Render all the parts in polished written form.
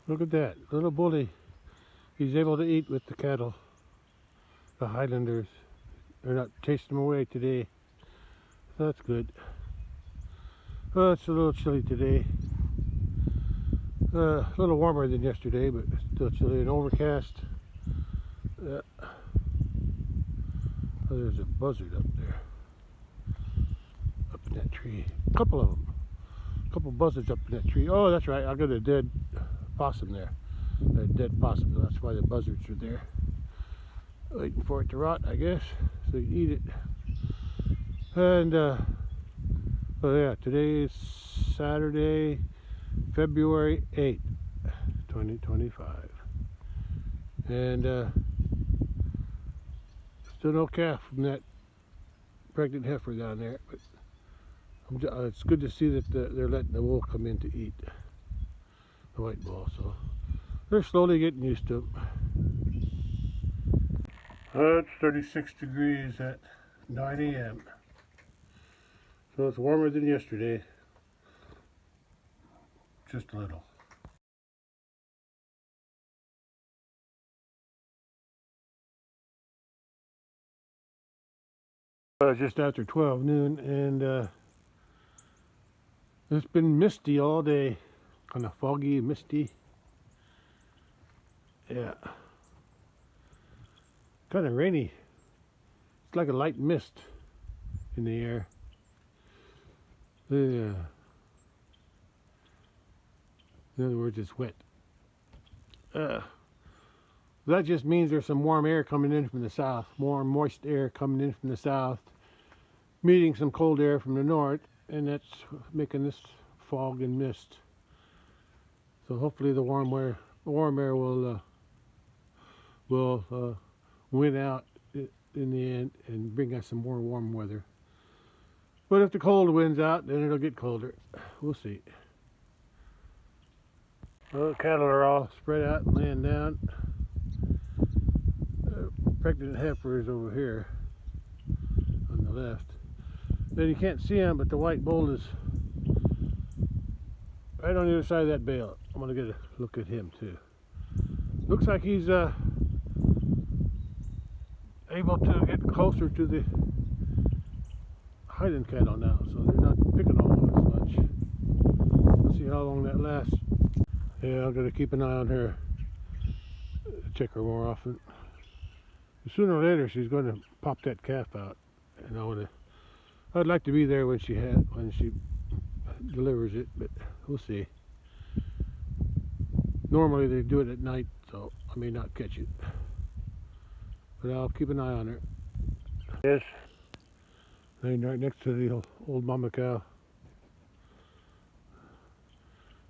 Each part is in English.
Look at that little bully. He's able to eat with the cattle. The Highlanders. They're not chasing him away today. So that's good. Oh, it's a little chilly today. A little warmer than yesterday, but still chilly and overcast. Oh, there's a buzzard up there. Up in that tree. A couple of them. A couple buzzards up in that tree. Oh, that's right. I got a dead possum there. A dead possum. That's why the buzzards are there. Waiting for it to rot, I guess, so you can eat it. And, oh yeah, today is Saturday, February 8th, 2025. And, still no calf from that pregnant heifer down there, but it's good to see that they're letting the wool come in to eat, the white bull, so they're slowly getting used to them. It's 36 degrees at 9 a.m. So it's warmer than yesterday, just a little. Just after 12 noon, and it's been misty all day, kind of foggy, misty. Yeah, kind of rainy. It's like a light mist in the air. Yeah. In other words, it's wet. That just means there's some warm air coming in from the south, warm, moist air coming in from the south, meeting some cold air from the north, and that's making this fog and mist. So hopefully the warm air will win out in the end and bring us some more warm weather. But if the cold wins out, then it'll get colder. We'll see. Well, the cattle are all spread out and laying down. Pregnant heifer is over here on the left. Then you can't see him, but the white bull is right on the other side of that bale. I'm going to get a look at him too. Looks like he's able to get closer to the Highland cattle now, so they're not picking on him as much. Let's see how long that lasts. Yeah, I'm going to keep an eye on her, check her more often. Sooner or later, she's going to pop that calf out, and I'd like to be there when she delivers it, but we'll see. Normally they do it at night, so I may not catch it, but I'll keep an eye on her. Yes, right next to the old mama cow,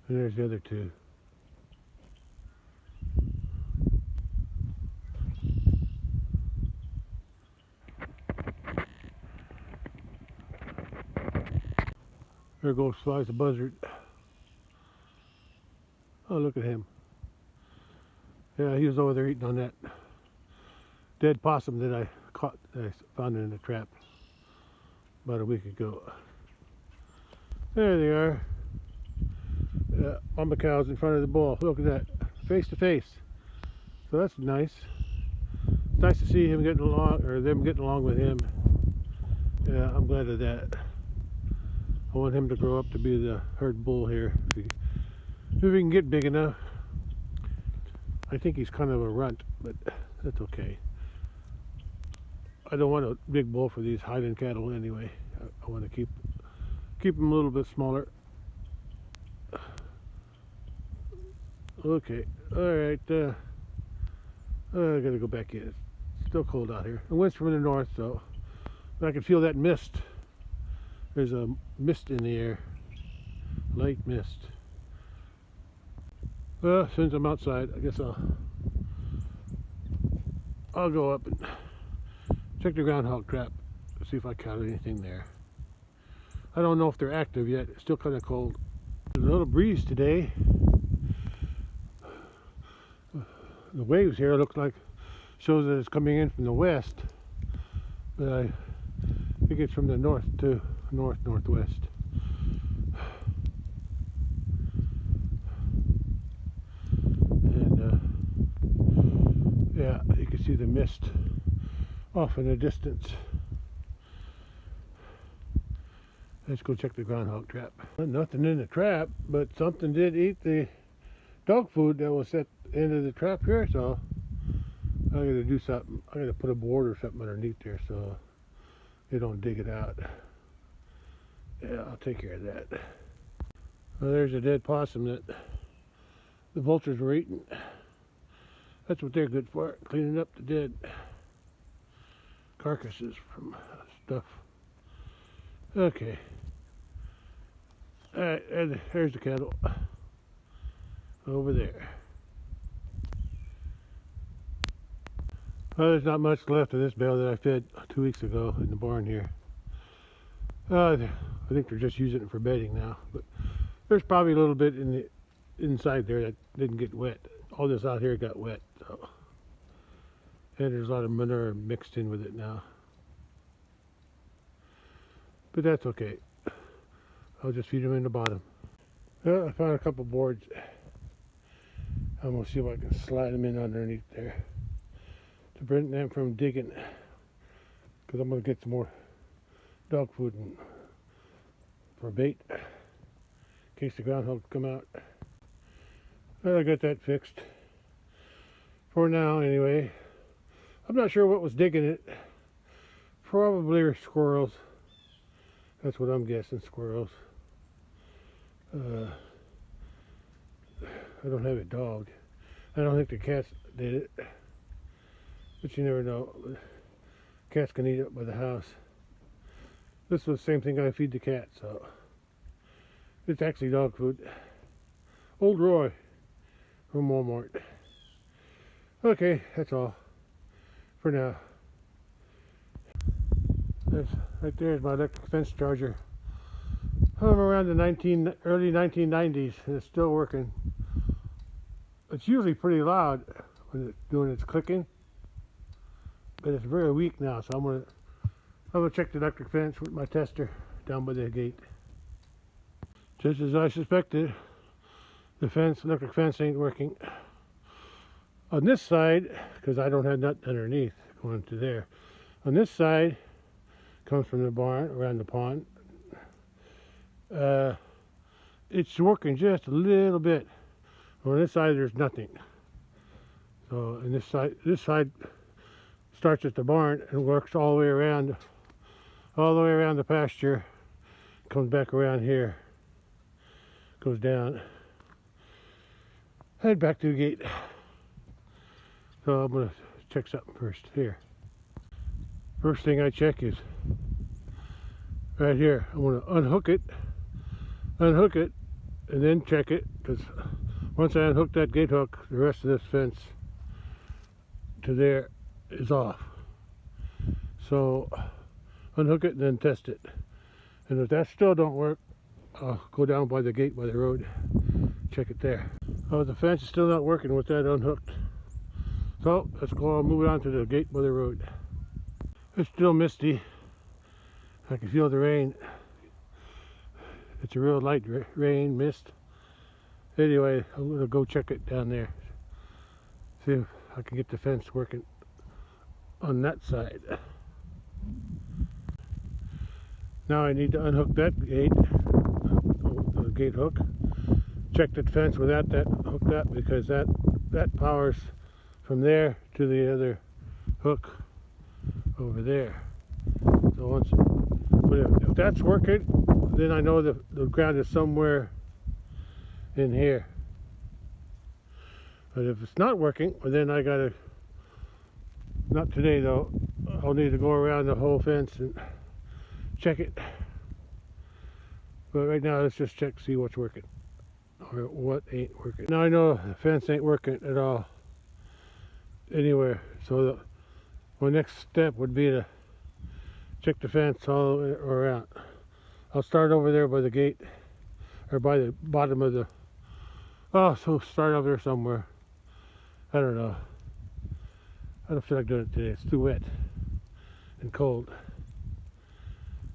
and there's the other two. There flies the buzzard. Oh, look at him. Yeah, he was over there eating on that dead possum that I found in a trap about a week ago. There they are. Mama cow's in front of the bull. Look at that, face to face. So that's nice. It's nice to see him getting along, or them getting along with him. Yeah, I'm glad of that. I want him to grow up to be the herd bull here, if he can get big enough. I think he's kind of a runt, but that's okay. I don't want a big bull for these Highland cattle anyway. I want to keep them a little bit smaller. Okay, all right. I gotta go back in. It's still cold out here. The wind's from the north, so I can feel that mist. There's a mist in the air, light mist. Well, since I'm outside, I guess I'll go up and check the groundhog trap, see if I caught anything there. I don't know if they're active yet. It's still kind of cold. There's a little breeze today. The waves here look like shows that it's coming in from the west, but I think it's from the north to northwest. can see the mist off in the distance. Let's go check the groundhog trap. Nothing in the trap, but something did eat the dog food that was at the end of the trap here, so I gotta do something. I gotta put a board or something underneath there so they don't dig it out. Yeah, I'll take care of that. Well, there's a dead possum that the vultures were eating. That's what they're good for, cleaning up the dead carcasses from stuff. Okay. Alright, and there's the cattle over there. Well, there's not much left of this bale that I fed 2 weeks ago in the barn here. I think they're just using it for bedding now, but there's probably a little bit in the inside there that didn't get wet. All this out here got wet, so. And there's a lot of manure mixed in with it now. But that's okay. I'll just feed them in the bottom. Well, I found a couple boards. I'm going to see if I can slide them in underneath there to prevent them from digging, because I'm going to get some more dog food and for bait in case the groundhogs come out. Well, I got that fixed for now anyway. I'm not sure what was digging it. Probably squirrels. That's what I'm guessing, squirrels. I don't have it dogged. I don't think the cats did it, but you never know. Cats can eat it by the house. This was the same thing I feed the cat, so it's actually dog food. Old Roy from Walmart. Okay, that's all for now. Right there's my electric fence charger. I'm around the early 1990s, and it's still working. It's usually pretty loud when it's doing its clicking, but it's very weak now, so I'm gonna check the electric fence with my tester down by the gate. Just as I suspected, the electric fence ain't working. On this side, because I don't have nothing underneath going to there, on this side comes from the barn around the pond. It's working just a little bit. On this side there's nothing. So and this side starts at the barn and works all the way around the pasture, comes back around here, goes down, head back to the gate. So I'm gonna check something first here. First thing I check is right here. I'm gonna unhook it, and then check it, because once I unhook that gate hook, the rest of this fence to there is off. So unhook it and then test it. And if that still don't work, I'll go down by the gate by the road, check it there. Oh, the fence is still not working with that unhooked. So let's go move on to the gate by the road. It's still misty. I can feel the rain. It's a real light rain, mist. Anyway, I'm gonna go check it down there. See if I can get the fence working on that side. Now I need to unhook that gate, the gate hook. Check the fence without that hooked up, because that powers from there to the other hook over there. So but if that's working, then I know the ground is somewhere in here. But if it's not working, well, then I gotta, not today though, I'll need to go around the whole fence and check it. But right now let's just check, see what's working or what ain't working. Now I know the fence ain't working at all anywhere, so my next step would be to check the fence all the way around. I'll start over there by the gate, or by the bottom of the, so start over there somewhere. I don't know. I don't feel like doing it today. It's too wet and cold.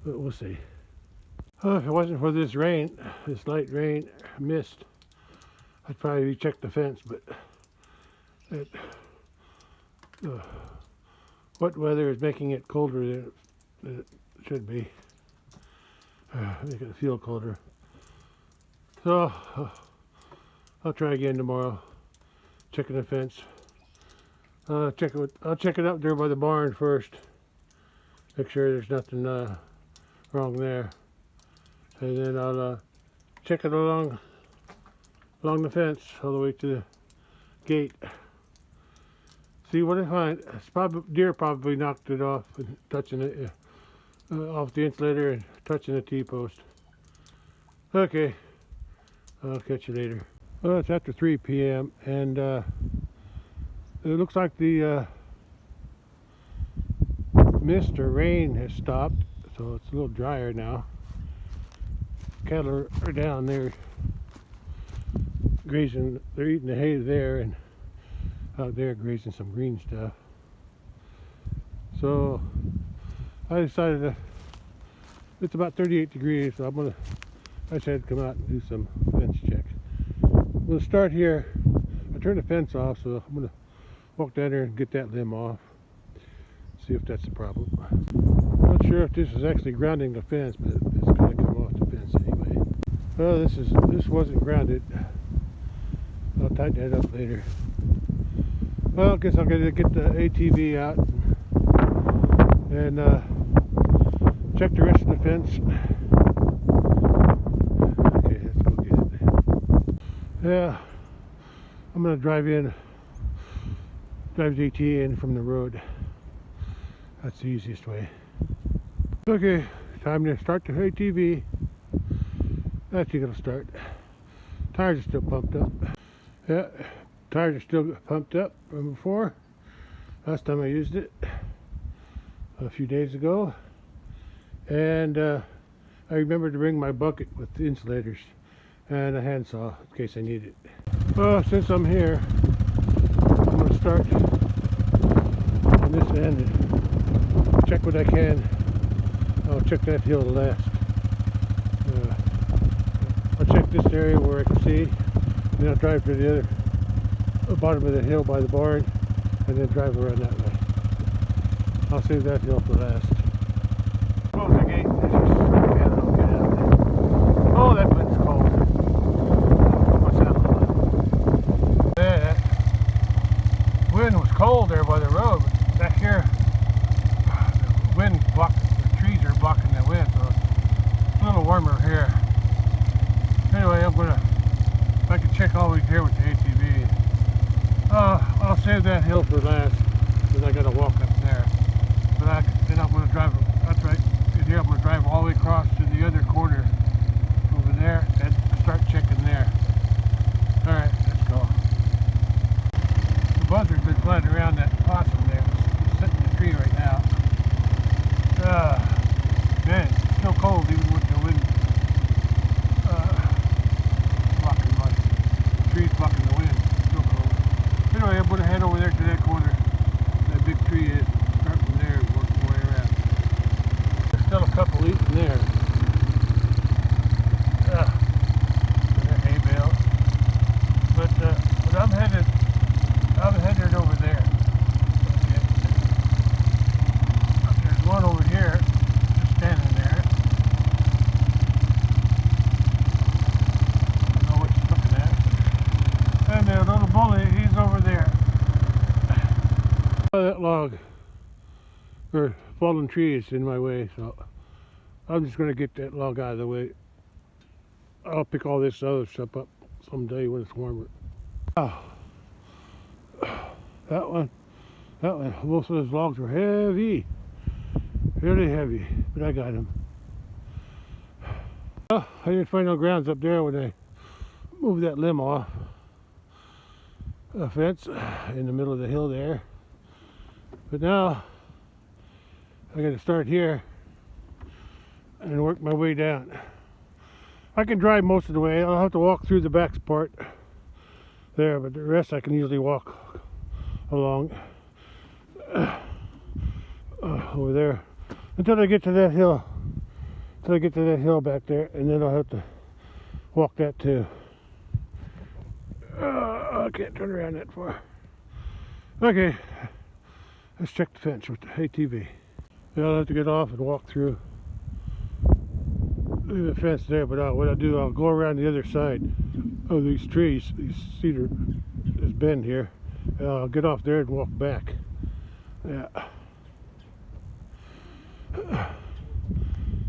But we'll see. Oh, if it wasn't for this rain, this light rain, mist, I'd probably check the fence, but The wet weather is making it colder than it should be. Making it feel colder. So I'll try again tomorrow. Checking the fence. I'll check it up there by the barn first. Make sure there's nothing wrong there, and then I'll check it along the fence all the way to the gate. See what I find. Deer probably knocked it off and touching it off the insulator and touching the T-post. Okay, I'll catch you later. Well, it's after 3 p.m. and it looks like the mist or rain has stopped, so it's a little drier now. Cattle are down there grazing. They're eating the hay there, and out there grazing some green stuff. So I decided it's about 38 degrees, so I decided to come out and do some fence check. We'll start here. I turned the fence off, so I'm gonna walk down there and get that limb off. See if that's the problem. Not sure if this is actually grounding the fence, but it's gonna come off the fence anyway. Well, this wasn't grounded. I'll tighten that up later. Well, I guess I'll get the ATV out and check the rest of the fence. Okay, let's go get it. Yeah, I'm gonna drive the AT in from the road. That's the easiest way. Okay, time to start the ATV. Actually gonna start. Tires are still pumped up. Yeah, tires are still pumped up from before. Last time I used it a few days ago. And I remembered to bring my bucket with the insulators and a handsaw in case I need it. Well, since I'm here, I'm gonna start on this end and check what I can. I'll check that hill last. I'll check this area where I can see, then I'll drive to the bottom of the hill by the barn, and then drive around that way. I'll save that hill for last. Close the gate. I'll get out there. Oh, that wind's cold. What's that look like? Yeah, that wind was cold there by the road, but back here, the wind blocked. The trees are blocking the wind, so it's a little warmer here. Anyway, I can check all the way here with the ATV. I'll save that hill for last, because I gotta walk up there. But then I'm gonna drive, that's right, here I'm gonna drive all the way across to the other corner over there and start checking there. Alright, let's go. The buzzard's been flying around that possum there. It's sitting in the tree right now. Man, it's still cold even with the wind trees blocking the wind. It's still cold. Anyway, I'm going to head over there to that corner. That big tree is. Start from there and work my way around. There's still a couple eating there. They're hay bales. But I'm headed over there. Okay. There's one over here just standing there. And the little bully, he's over there. That log, or fallen trees in my way, so I'm just going to get that log out of the way. I'll pick all this other stuff up someday when it's warmer. Oh, that one, most of those logs were heavy, really heavy, but I got them. Oh, I didn't find no grounds up there when I moved that limb off a fence in the middle of the hill there, but now I got to start here and work my way down. I can drive most of the way. I'll have to walk through the back part there, but the rest I can usually walk along over there until I get to that hill. Until I get to that hill back there, and then I'll have to walk that too. I can't turn around that far. Okay, Let's check the fence with the ATV. I'll have to get off and walk through the fence there, but what I'll do, I'll go around the other side of these trees, these cedar, this bend here. I'll get off there and walk back. Yeah.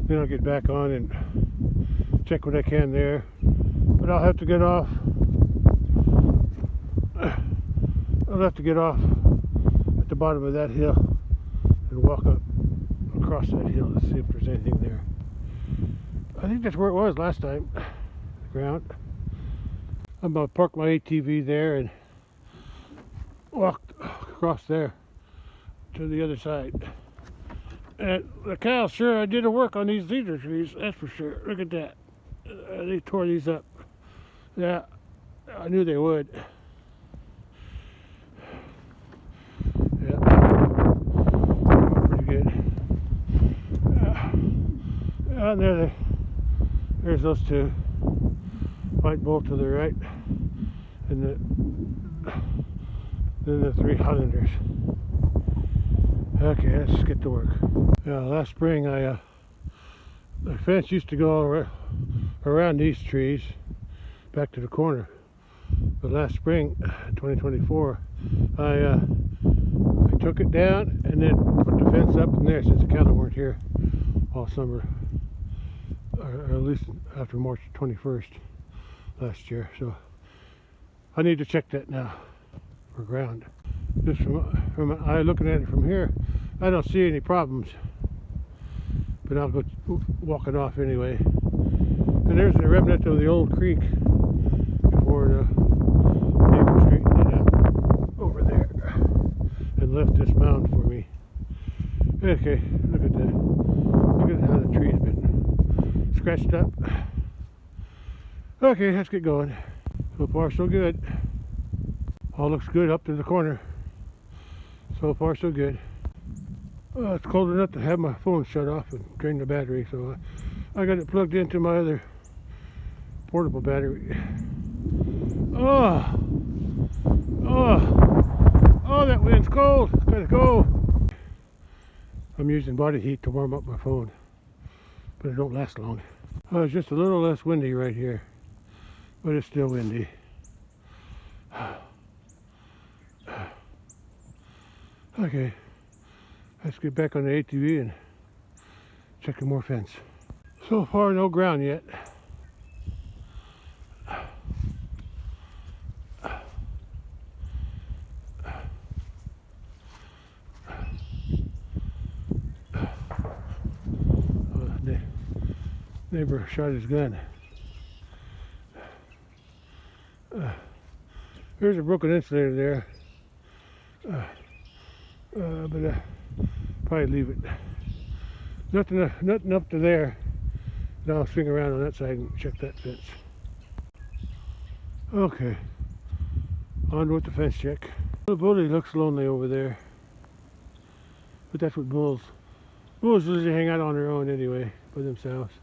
Then I'll get back on and check what I can there. But I'll have to get off. I'll have to get off at the bottom of that hill and walk up across that hill to see if there's anything there. I think that's where it was last time, the ground. I'm going to park my ATV there and walk across there to the other side. And the cows sure did a work on these cedar trees, that's for sure. Look at that. They tore these up. Yeah, I knew they would. Yeah, pretty good. And there's those two. White bull to the right, and then the three Highlanders. Okay, let's get to work. Last spring, the fence used to go around these trees back to the corner. But last spring, 2024, I took it down and then put the fence up in there since the cattle weren't here all summer, or at least after March 21st last year. So I need to check that now for ground. Just from an eye looking at it from here, I don't see any problems, but I'll go walk it off anyway. And there's the remnant of the old creek before the neighbor straightened it out over there and left this mound for me. Okay, look at that. Look at how the tree's been scratched up. Okay, let's get going. So far so good. All looks good up to the corner. So far so good. It's cold enough to have my phone shut off and drain the battery, so I got it plugged into my other portable battery. Oh, that wind's cold. Gotta go. I'm using body heat to warm up my phone, but it don't last long. It's just a little less windy right here, but it's still windy. Okay, let's get back on the ATV and check some more fence. So far, no ground yet. Neighbor shot his gun. There's a broken insulator there. But probably leave it. Nothing up to there. Now I'll swing around on that side and check that fence. Okay, on with the fence check. The bully looks lonely over there, but that's what bulls usually hang out on their own anyway, by themselves.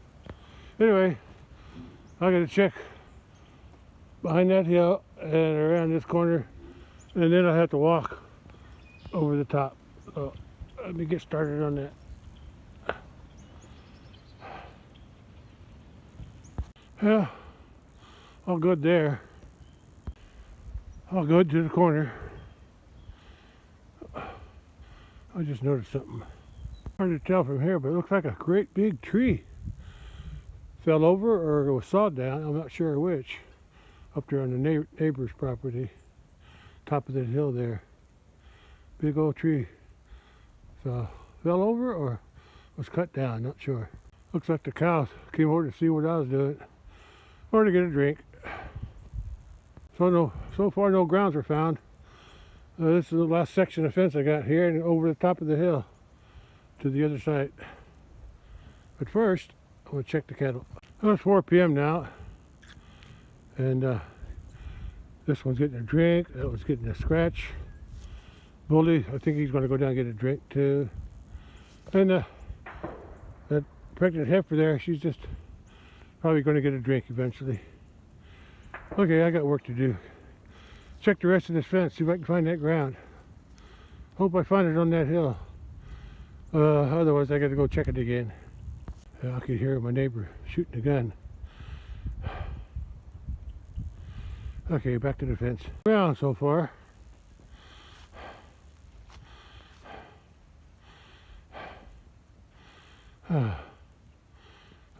Anyway, I gotta check behind that hill and around this corner, and then I have to walk over the top. So let me get started on that. Yeah, all good there. All good to the corner. I just noticed something. Hard to tell from here, but it looks like a great big tree fell over or it was sawed down. I'm not sure which. Up there on the neighbor's property, top of that hill there. Big old tree fell over or was cut down, not sure. Looks like the cows came over to see what I was doing or to get a drink. So far no grounds were found. This is the last section of fence I got here and over the top of the hill to the other side. But first, I'm going to check the cattle. Well, it's 4 p.m. now, and this one's getting a drink, that one's getting a scratch. Bully, I think he's going to go down and get a drink too. And that pregnant heifer there, she's just probably going to get a drink eventually. Okay, I got work to do. Check the rest of this fence, see if I can find that ground. Hope I find it on that hill. Otherwise I gotta go check it again. I could hear my neighbor shooting a gun. Okay, back to the fence. Ground so far.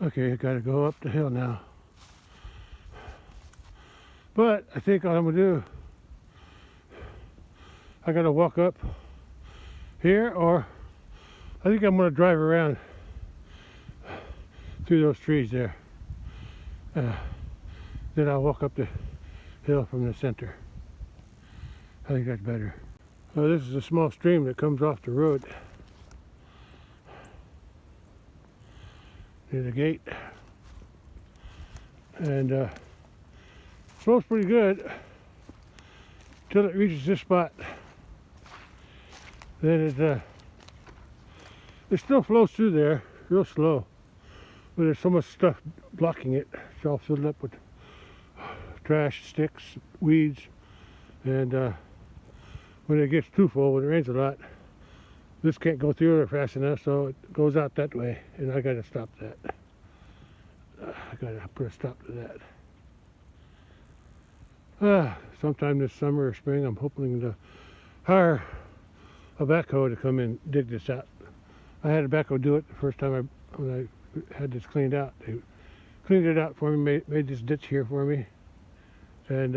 Okay, I gotta go up the hill now. But I think what I'm gonna do, I gotta walk up here, or I think I'm gonna drive around through those trees there. Then I'll walk up the hill from the center. I think that's better. This is a small stream that comes off the road near the gate, and flows pretty good till it reaches this spot. Then it still flows through there real slow, but there's so much stuff blocking it. It's all filled up with trash, sticks, weeds, and when it gets too full, when it rains a lot, this can't go through there fast enough, so it goes out that way, and I gotta stop that. I gotta put a stop to that. Sometime this summer or spring, I'm hoping to hire a backhoe to come in and dig this out. I had a backhoe do it the first time when I had this cleaned out. They cleaned it out for me, made this ditch here for me, and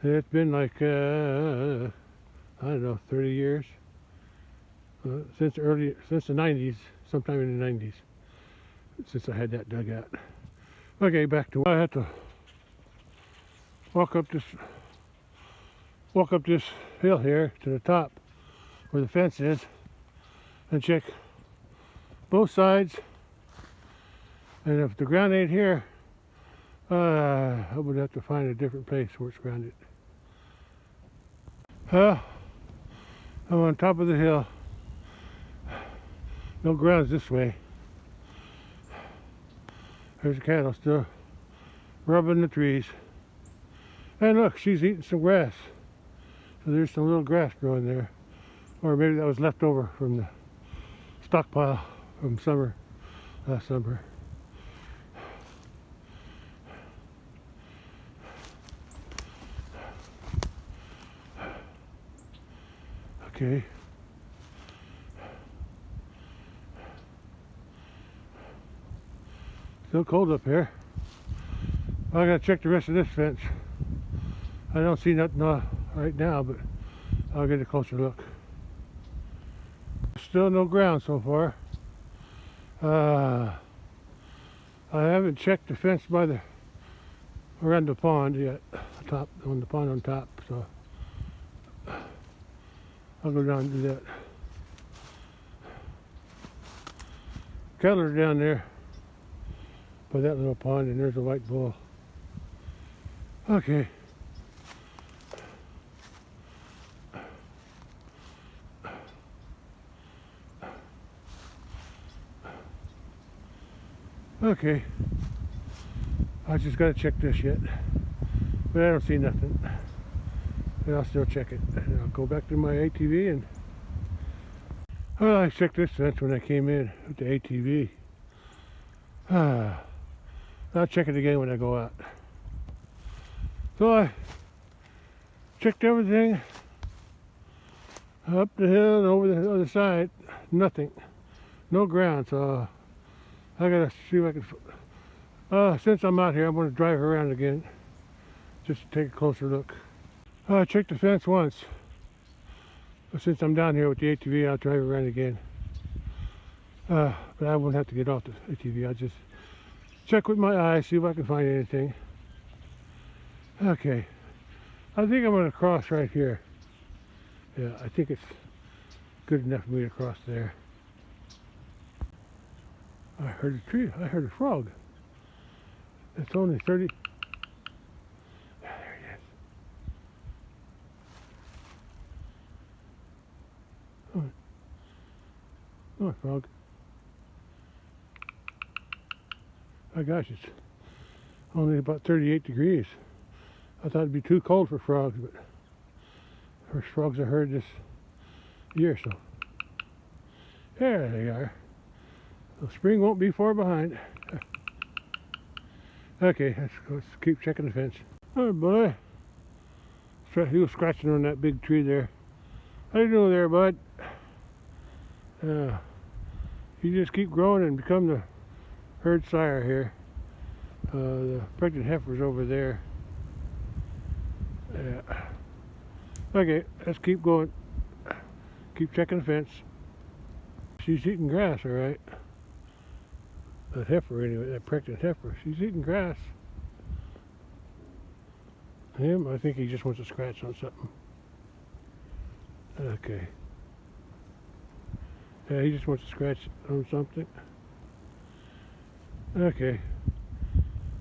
it's been like I don't know, 30 years. Since the 90s, sometime in the 90s, since I had that dug out. Okay, back to, I had to walk up this hill here to the top where the fence is and check both sides, and if the ground ain't here, I would have to find a different place where it's grounded. I'm on top of the hill. No grounds this way. There's a cattle still rubbing the trees. And look, she's eating some grass. So there's some little grass growing there. Or maybe that was left over from the stockpile from last summer. Okay. Still cold up here. I gotta check the rest of this fence. I don't see nothing right now, but I'll get a closer look. Still no ground so far. I haven't checked the fence around the pond yet. On the pond on top, so I'll go down and do that. Cattle are down there by that little pond, and there's a white bull. Okay. Okay. I just gotta check this yet, but I don't see nothing. And I'll still check it. And I'll go back to my ATV and, well, I checked this fence when I came in with the ATV. I'll check it again when I go out. So I checked everything up the hill and over the other side. Nothing. No ground. So I gotta see if I can. Since I'm out here, I'm gonna drive around again just to take a closer look. I checked the fence once. But since I'm down here with the ATV, I'll drive around again. But I won't have to get off the ATV. I'll just check with my eyes, see if I can find anything. Okay. I think I'm going to cross right here. Yeah, I think it's good enough for me to cross there. I heard a tree. I heard a frog. It's only 30. Yeah, there it is. Oh, frog. My gosh, it's only about 38 degrees. I thought it'd be too cold for frogs, but first frogs I heard this year or so. There they are. The spring won't be far behind. Okay, let's keep checking the fence. Oh boy. He was scratching on that big tree there. How you doing there, bud? You just keep growing and become the herd sire here. The pregnant heifer's over there. Yeah. Okay, let's keep going. Keep checking the fence. She's eating grass, all right. That heifer, anyway, that pregnant heifer. She's eating grass. Him, I think he just wants to scratch on something. Okay. Yeah, he just wants to scratch on something. Okay.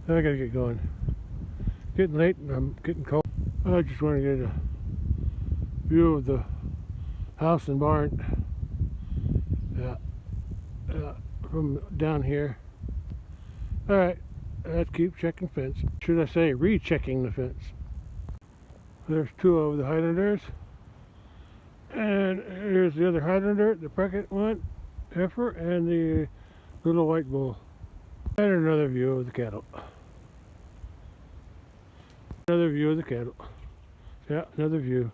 I gotta get going. Getting late and I'm getting cold. I just want to get a view of the house and barn. From down here. Alright, let's keep checking fence. Should I say rechecking the fence? There's two of the Highlanders. And here's the other Highlander, the pregnant one, heifer, and the little white bull. And another view of the cattle. Another view of the cattle. Yeah, another view.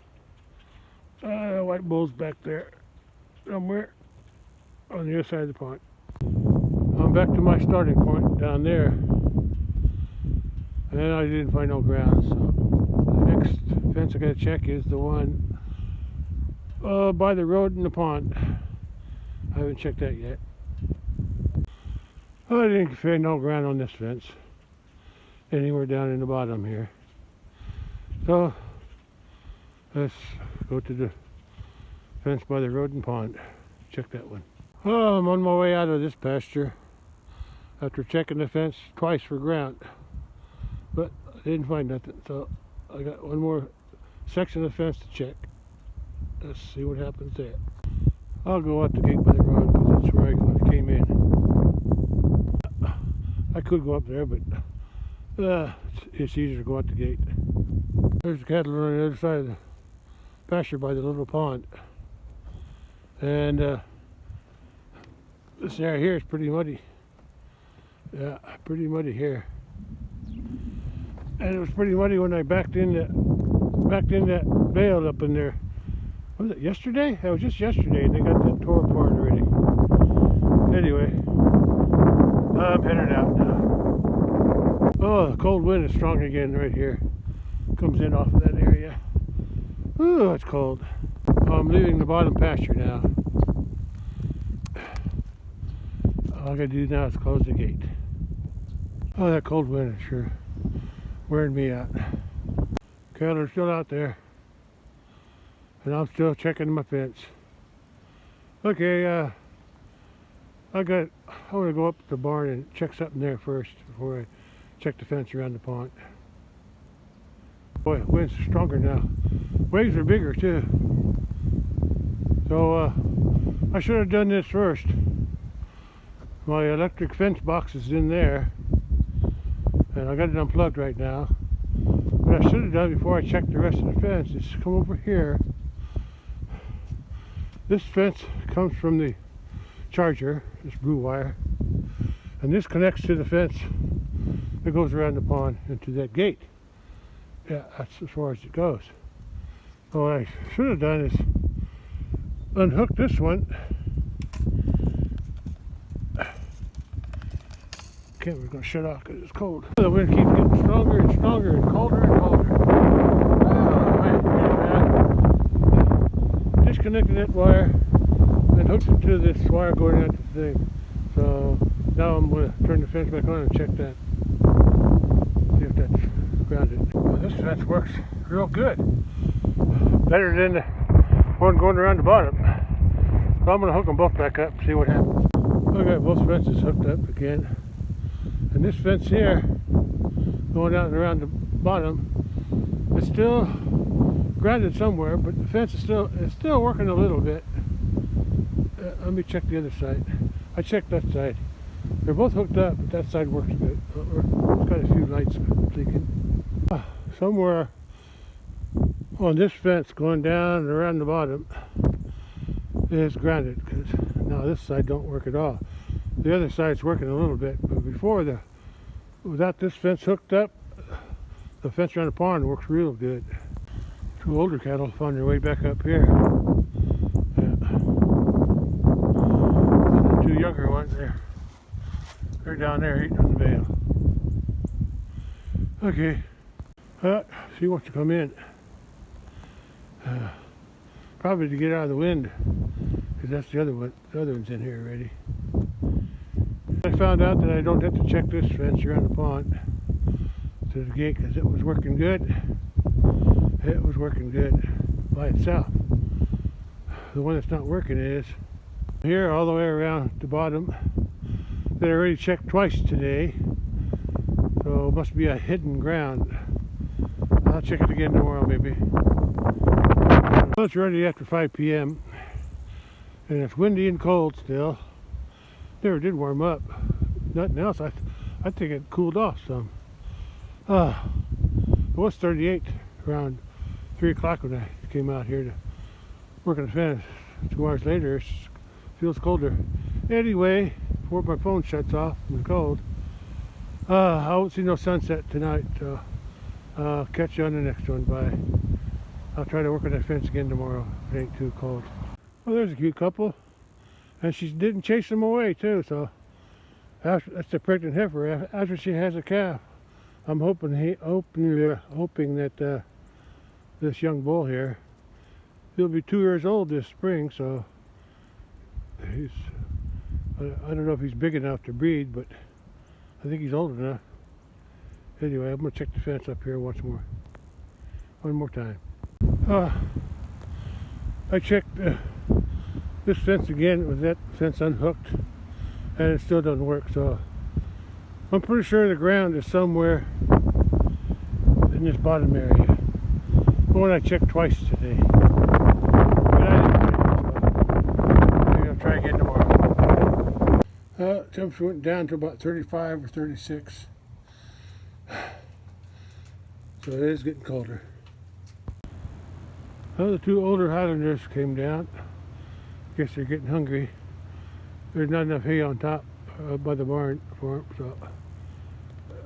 White bull's back there somewhere on the other side of the pond. I'm back to my starting point down there, and I didn't find no ground, so the next fence I gotta check is the one by the road and the pond. I haven't checked that yet. I didn't find no ground on this fence anywhere down in the bottom here, so let's go to the fence by the road and pond. Check that one. Oh, I'm on my way out of this pasture after checking the fence twice for ground, but I didn't find nothing, so I got one more section of the fence to check. Let's see what happens there. I'll go out the gate by the road because that's where I came in. I could go up there, but it's easier to go out the gate. There's the cattle on the other side of the pasture by the little pond, and this area here is pretty muddy. Yeah, pretty muddy here. And it was pretty muddy when I backed in that bale up in there. Was it yesterday? It was just yesterday, and they got that tore apart already. Anyway, I'm headed out now. Oh, the cold wind is strong again right here. Comes in off of that area. Ooh, it's cold. I'm leaving the bottom pasture now. All I gotta do now is close the gate. Oh, that cold wind is sure wearing me out. Cattle are still out there, and I'm still checking my fence. Okay, I want to go up to the barn and check something there first before I check the fence around the pond. Boy, wind's stronger now. Waves are bigger too. So I should have done this first. My electric fence box is in there, and I got it unplugged right now. What I should have done before I checked the rest of the fence is come over here. This fence comes from the charger, this blue wire, and this connects to the fence that goes around the pond and to that gate. Yeah, that's as far as it goes. So what I should have done is unhook this one. Okay, we're going to shut off because it's cold. The wind keeps getting stronger and stronger and colder and colder. Oh, disconnected that wire and hooked it to this wire going out to the thing. So now I'm going to turn the fence back on and check that. See if that's grounded. Well, this fence works real good. Better than the one going around the bottom. So I'm going to hook them both back up and see what happens. I got both fences hooked up again. And this fence here, going out and around the bottom, it's still grounded somewhere, but the fence is still working a little bit. Let me check the other side. I checked that side. They're both hooked up, but that side works good. It's got a few lights blinking. Somewhere on this fence going down and around the bottom, is grounded, because now this side don't work at all. The other side's working a little bit, but without this fence hooked up, the fence around the pond works real good. Two older cattle found their way back up here. And the two younger ones, they're down there eating on the bale. Okay, she wants to come in. Probably to get out of the wind, because that's the other one. The other one's in here already. I found out that I don't have to check this fence around the pond to the gate, because it was working good. It was working good by itself. The one that's not working is here all the way around the bottom. They already checked twice today, so it must be a hidden ground. I'll check it again tomorrow maybe. Well, it's already after 5 p.m. and it's windy and cold still. Never did warm up. Nothing else. I think it cooled off some. It was 38 around 3 o'clock when I came out here to work on the fence. 2 hours later, it feels colder. Anyway, before my phone shuts off in the cold, I won't see no sunset tonight, so I'll catch you on the next one. Bye. I'll try to work on that fence again tomorrow if it ain't too cold. Well, there's a cute couple, and she didn't chase them away too. So that's a pregnant heifer after she has a calf. I'm hoping that this young bull here, he'll be 2 years old this spring. So I don't know if he's big enough to breed, but I think he's old enough. Anyway, I'm gonna check the fence up here one more time. I checked this fence again with that fence unhooked, and it still doesn't work. So I'm pretty sure the ground is somewhere in this bottom area. The one I checked twice today, but I didn't find it, so maybe I'll try again tomorrow. Temperature went down to about 35 or 36, so it is getting colder. Well, the two older Highlanders came down. Guess they're getting hungry. There's not enough hay on top by the barn for them, so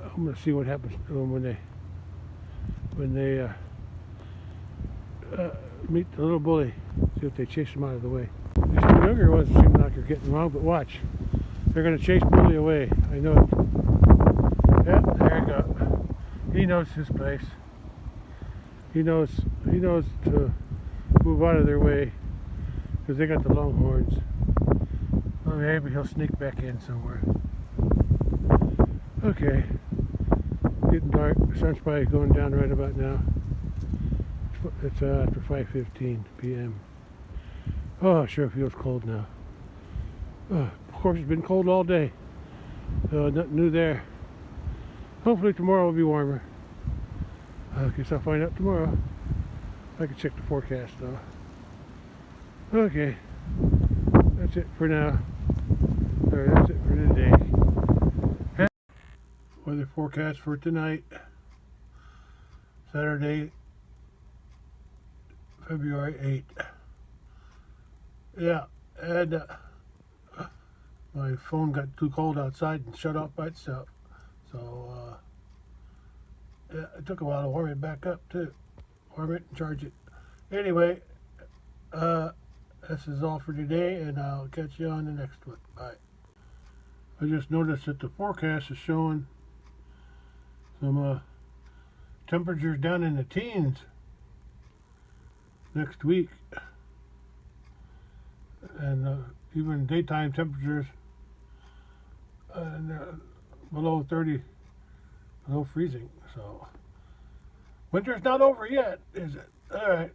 I'm going to see what happens to them when they meet the little bully. See if they chase them out of the way. These two younger ones seem like they're getting wrong, but watch. They're going to chase Bully away. I know it. Yep, there you go. He knows his place. He knows to move out of their way because they got the long horns. Well, maybe he'll sneak back in somewhere. Okay, getting dark. The sun's probably going down right about now. It's after 5:15 p.m. Oh, it sure feels cold now. Of course, it's been cold all day. Nothing new there. Hopefully tomorrow will be warmer. I guess I'll find out tomorrow. I can check the forecast though. Okay, that's it for now. Or that's it for today. Weather forecast for tonight, Saturday, February 8th. Yeah, and my phone got too cold outside and shut off by itself. So yeah, it took a while to warm it back up too. Warm it and charge it. Anyway, this is all for today, and I'll catch you on the next one. Bye. I just noticed that the forecast is showing some temperatures down in the teens next week, and even daytime temperatures below 30, below freezing. So winter's not over yet, is it? All right,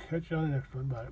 catch you on the next one. Bye.